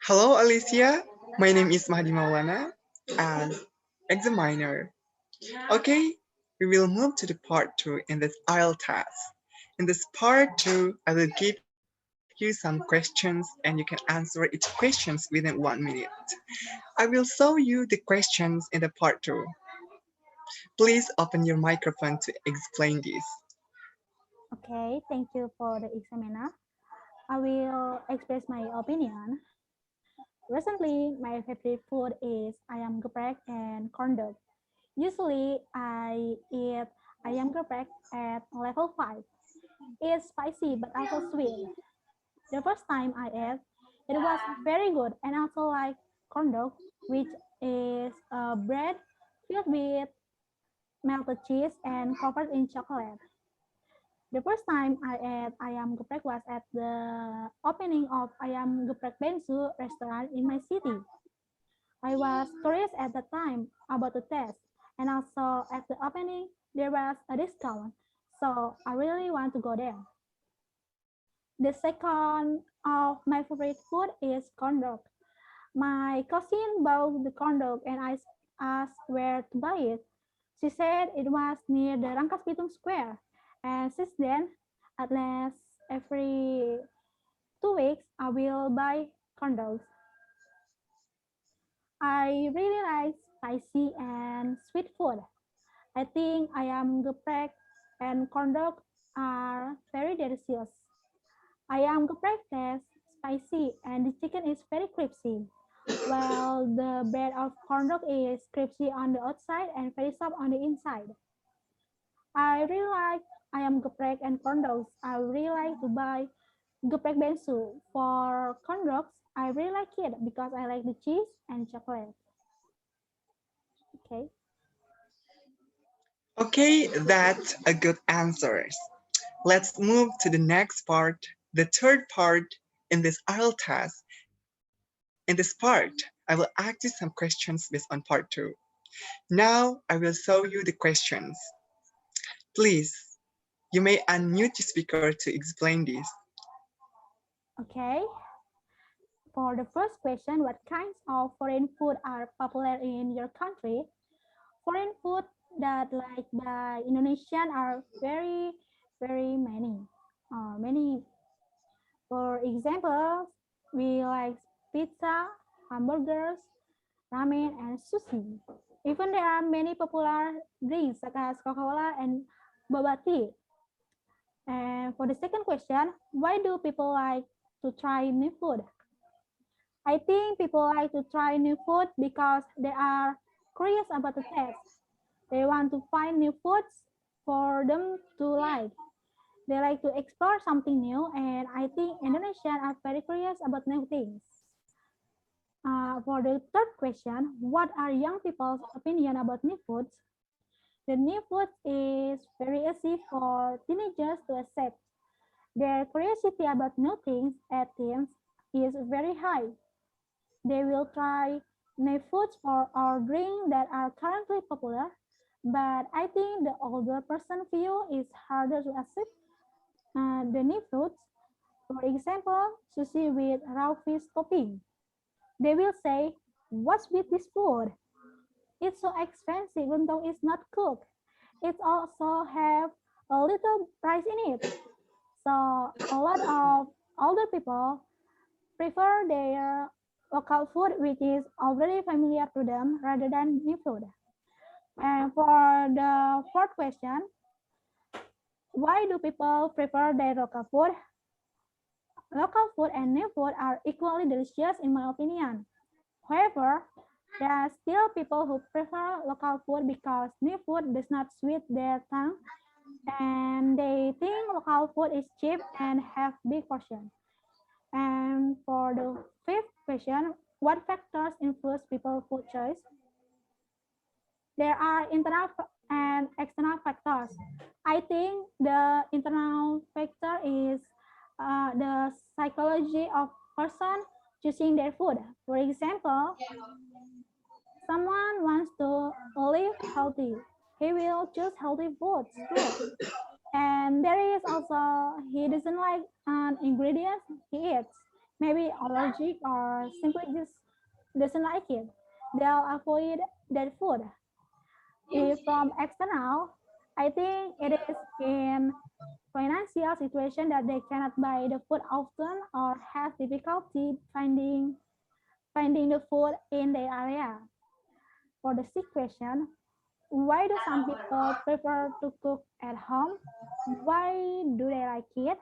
Hello, Alycia. My name is Mahdi Maulana, an examiner. Okay, we will move to the part two in this IELTS task. In this part two, I will give you some questions and you can answer each questions within 1 minute. I will show you the questions in the part two. Please open your microphone to explain this. Okay, thank you for the examiner. I will express my opinion. Recently, my favorite food is ayam geprek and corn dog. Usually, I eat ayam geprek at level 5. It's spicy but also sweet. The first time I ate, it was very good and also like corn dog, which is bread filled with melted cheese and covered in chocolate. The first time I ate ayam geprek was at the opening of ayam geprek Bensu restaurant in my city. I was curious at the time about the taste, and also at the opening there was a discount, so I really want to go there. The second of my favorite food is corn dog. My cousin bought the corn dog and I asked where to buy it. She said it was near the Rangkas Bitung Square. And since then, at least every 2 weeks, I will buy corn dogs. I really like spicy and sweet food. I think ayam geprek and corn dog are very delicious. Ayam geprek tastes spicy and the chicken is very crispy, while the bread of corn dog is crispy on the outside and very soft on the inside. I really like ayam geprek and corn dogs. I really like to buy geprek bensu. For corn dogs, I really like it because I like the cheese and chocolate. Okay. Okay, that's a good answer. Let's move to the next part, the third part in this IELTS task. In this part, I will ask you some questions based on part two. Now, I will show you the questions. Please, you may unmute the speaker to explain this. Okay. For the first question, what kinds of foreign food are popular in your country? Foreign food that like by Indonesian are very many. Many. For example, we like pizza, hamburgers, ramen, and sushi. Even there are many popular drinks such as Coca-Cola and boba tea. And for the second question, why do people like to try new food? I think people like to try new food because they are curious about the taste. They want to find new foods for them to like. They like to explore something new, and I think Indonesians are very curious about new things. For the third question, what are young people's opinion about new foods? The new food is very easy for teenagers to accept. Their curiosity about new things at teens is very high. They will try new foods for or drink that are currently popular, but I think the older person view is harder to accept the new foods. For example, sushi with raw fish topping. They will say, "What's with this food? It's so expensive even though it's not cooked. It also have a little price in it." So a lot of older people prefer their local food, which is already familiar to them, rather than new food. And for the fourth question, why do people prefer their local food? Local food and new food are equally delicious in my opinion. However, there are still people who prefer local food because new food does not sweet their tongue and they think local food is cheap and have big portions. And for the fifth question, what factors influence people's food choice? There are internal and external factors. I think the internal factor is the psychology of person choosing their food. For example, someone wants to live healthy. He will choose healthy foods too. And there is also he doesn't like an ingredient he eats, maybe allergic or simply just doesn't like it. They'll avoid that food. If from external, I think it is in financial situation that they cannot buy the food often or have difficulty finding the food in their area. For the sick question, why do some people prefer to cook at home? Why do they like it?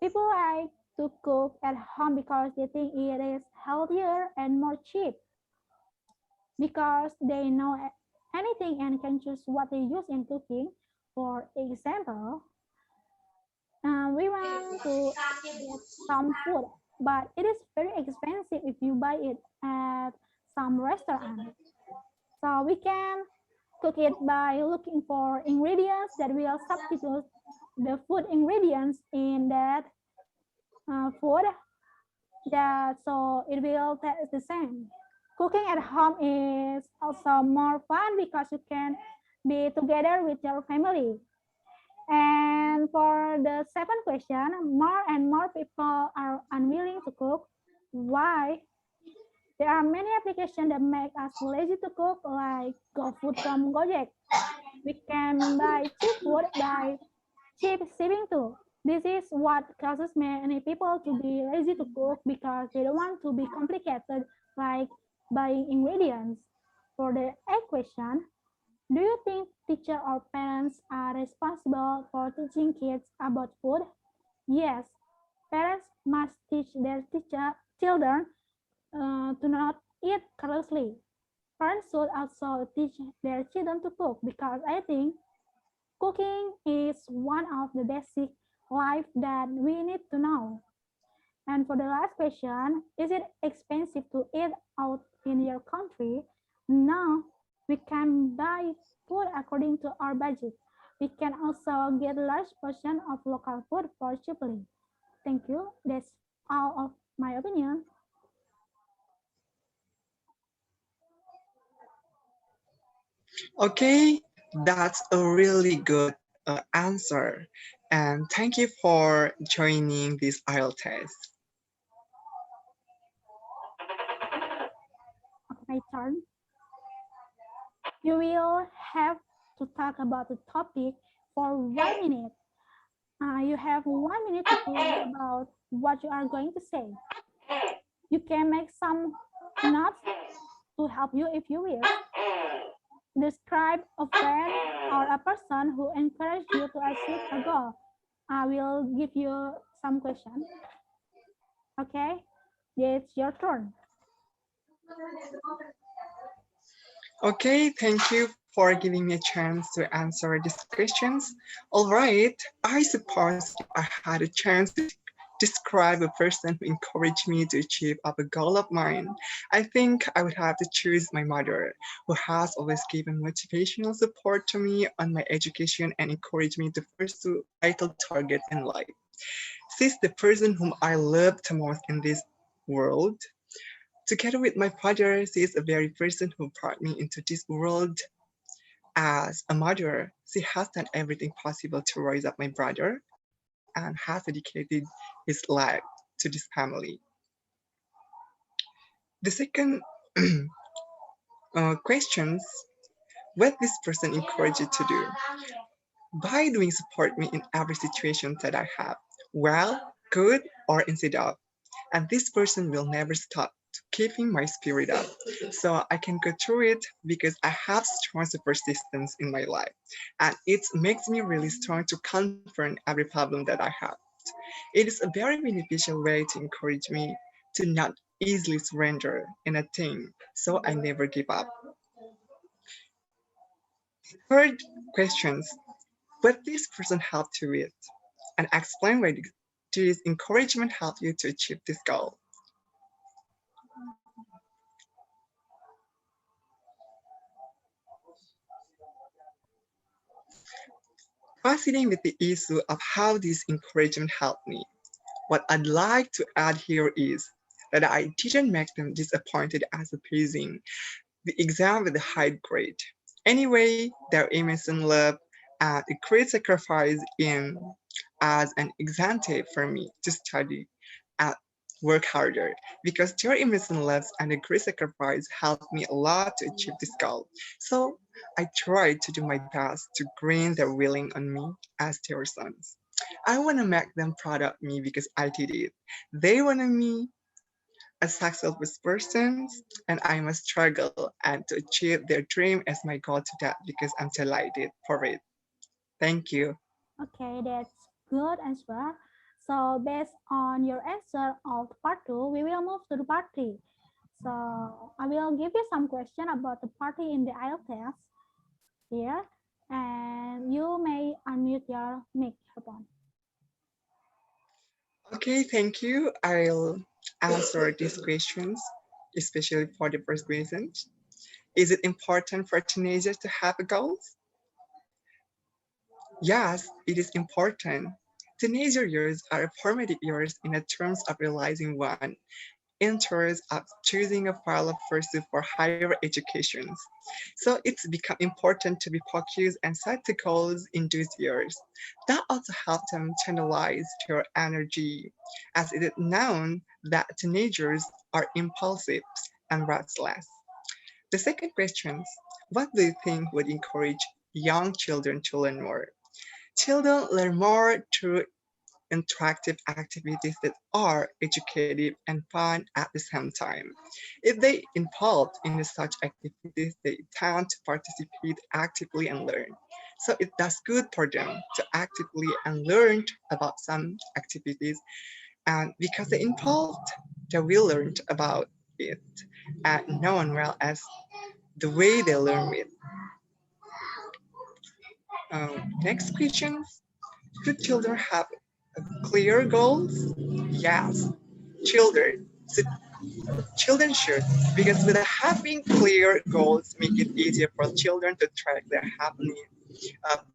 People like to cook at home because they think it is healthier and more cheap, because they know anything and can choose what they use in cooking. For example, we want to get some food, but it is very expensive if you buy it at some restaurant. So we can cook it by looking for ingredients that will substitute the food ingredients in that food, that so it will taste the same. Cooking at home is also more fun because you can be together with your family. And for the second question, more and more people are unwilling to cook. Why? There are many applications that make us lazy to cook, like GoFood from Gojek. We can buy cheap food by cheap shipping too. This is what causes many people to be lazy to cook because they don't want to be complicated, like buying ingredients. For the egg question, do you think teachers or parents are responsible for teaching kids about food? Yes, parents must teach their children to not eat carelessly. Parents should also teach their children to cook because I think cooking is one of the basic life that we need to know. And for the last question, is it expensive to eat out in your country? No, we can buy food according to our budget. We can also get large portion of local food for cheaply. Thank you. That's all of my opinion. Okay, that's a really good answer. And thank you for joining this IELTS test. My turn. You will have to talk about the topic for 1 minute. You have 1 minute to think about what you are going to say. You can make some notes to help you if you wish. Describe a friend or a person who encouraged you to achieve a goal. I will give you some questions. Okay, it's your turn. Okay, thank you for giving me a chance to answer these questions. All right, I suppose if I had a chance to describe a person who encouraged me to achieve up a goal of mine, I think I would have to choose my mother, who has always given motivational support to me on my education and encouraged me to pursue vital targets in life. She's the person whom I love the most in this world. Together with my father, she is the very person who brought me into this world. As a mother, she has done everything possible to raise up my brother and has dedicated his life to this family. The second questions, what this person encouraged you to do? By doing support me in every situation that I have, well, good, or instead of. And this person will never stop keeping my spirit up. So I can go through it because I have strong persistence in my life. And it makes me really strong to confront every problem that I have. It is a very beneficial way to encourage me to not easily surrender in a thing, so I never give up. Third questions, what this person helped you with, and explain why this encouragement helped you to achieve this goal. Proceeding with the issue of how this encouragement helped me, what I'd like to add here is that I didn't make them disappointed as a passing the exam with a high grade. Anyway, their immense love and a great sacrifice in as an incentive for me to study and work harder because their immense loves and a great sacrifice helped me a lot to achieve this goal. So I tried to do my best to gain their willing on me as their sons. I want to make them proud of me because I did it. They wanted me a successful person, and I must struggle and to achieve their dream as my goal to that because I'm delighted for it. Thank you. Okay, that's good as well. So based on your answer of part two, we will move to the part three. So I will give you some question about the party in the IELTS test here, and you may unmute your microphone. Okay, thank you. I'll answer these questions, especially for the first question. Is it important for teenagers to have goals? Yes, it is important. Teenager years are formative years in the terms of realizing one interest of choosing a field of pursuit for higher education. So it's become important to be focused and set the goals in those years. That also helps them channelize their energy, as it is known that teenagers are impulsive and restless. The second question, what do you think would encourage young children to learn more? Children learn more through interactive activities that are educative and fun at the same time. If they involved in such activities, they tend to participate actively and learn. So it does good for them to actively and learn about some activities, and because they involved, they will learn about it and known well as the way they learn it. Next question: should children have clear goals? Yes, children should Children should, because with having clear goals make it easier for children to track their happening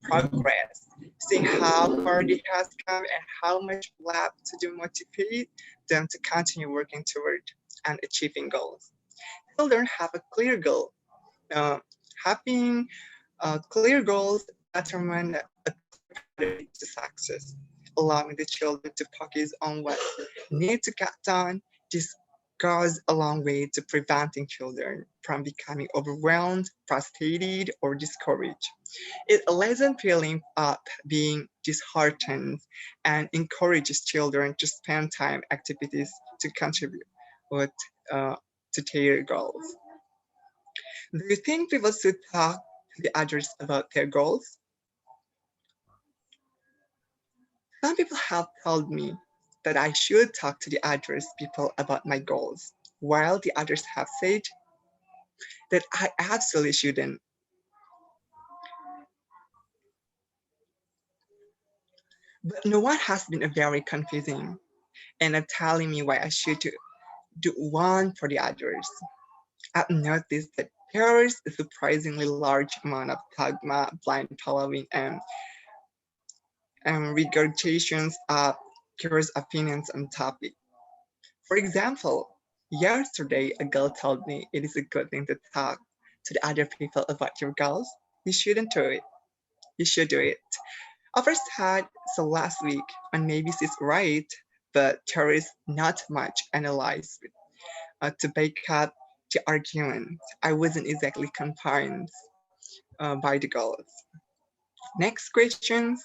progress, seeing how far they has come and how much left to do motivate them to continue working toward and achieving goals. Children have a clear goal. Uh, Having clear goals determine a clear pathway to success, allowing the children to focus on what need to get done. This goes a long way to preventing children from becoming overwhelmed, frustrated, or discouraged. It lessens feeling of being disheartened and encourages children to spend time activities to contribute with, uh, to their goals. Do you think people should talk to the others about their goals? Some people have told me that I should talk to the others people about my goals, while the others have said that I absolutely shouldn't. But no one has been very confusing and telling me why I should do one for the others. I've noticed that there is a surprisingly large amount of dogma, blind following, and regurgitations of curious opinions on topic. For example, yesterday a girl told me it is a good thing to talk to the other people about your goals. You shouldn't do it. You should do it. I first had so last week, and maybe she's right, but there is not much analyzed to back up the argument. I wasn't exactly confined by the goals. Next questions.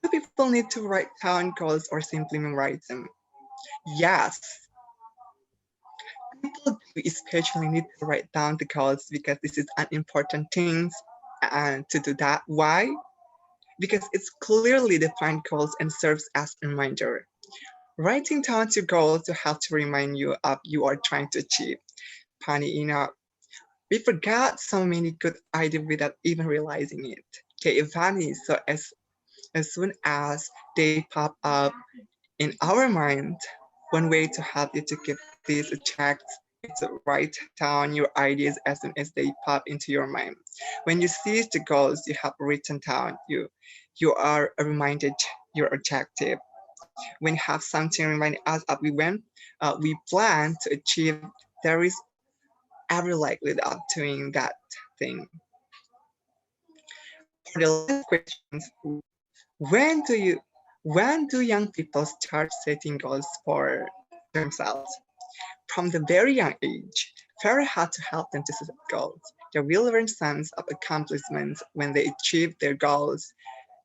Do people need to write down goals or simply memorize them? Yes, people do especially need to write down the goals because this is an important thing and to do that. Why? Because it's clearly defined goals and serves as a reminder. Writing down your goals to help to remind you of you are trying to achieve. Funny enough, we forgot so many good ideas without even realizing it. They vanish as soon as they pop up in our mind. One way to help you to keep this checked is to write down your ideas as soon as they pop into your mind. When you see the goals you have written down, you are reminded your objective. When you have something reminding us of we plan to achieve, there is every likelihood of doing that thing. For the last questions, when do you when do young people start setting goals for themselves? From the very young age, very hard to help them to set goals. They will learn sense of accomplishment when they achieve their goals.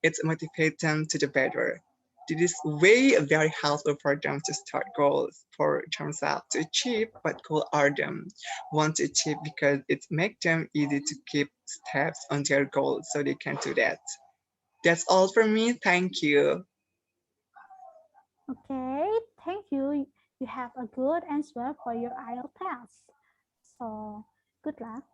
It motivates them to do better. This is way very helpful for them to start goals for themselves to achieve what goal are them want to achieve because it makes them easy to keep steps on their goals so they can do that. That's all for me. Thank you. Okay, thank you. You have a good answer for your IELTS test. So, good luck.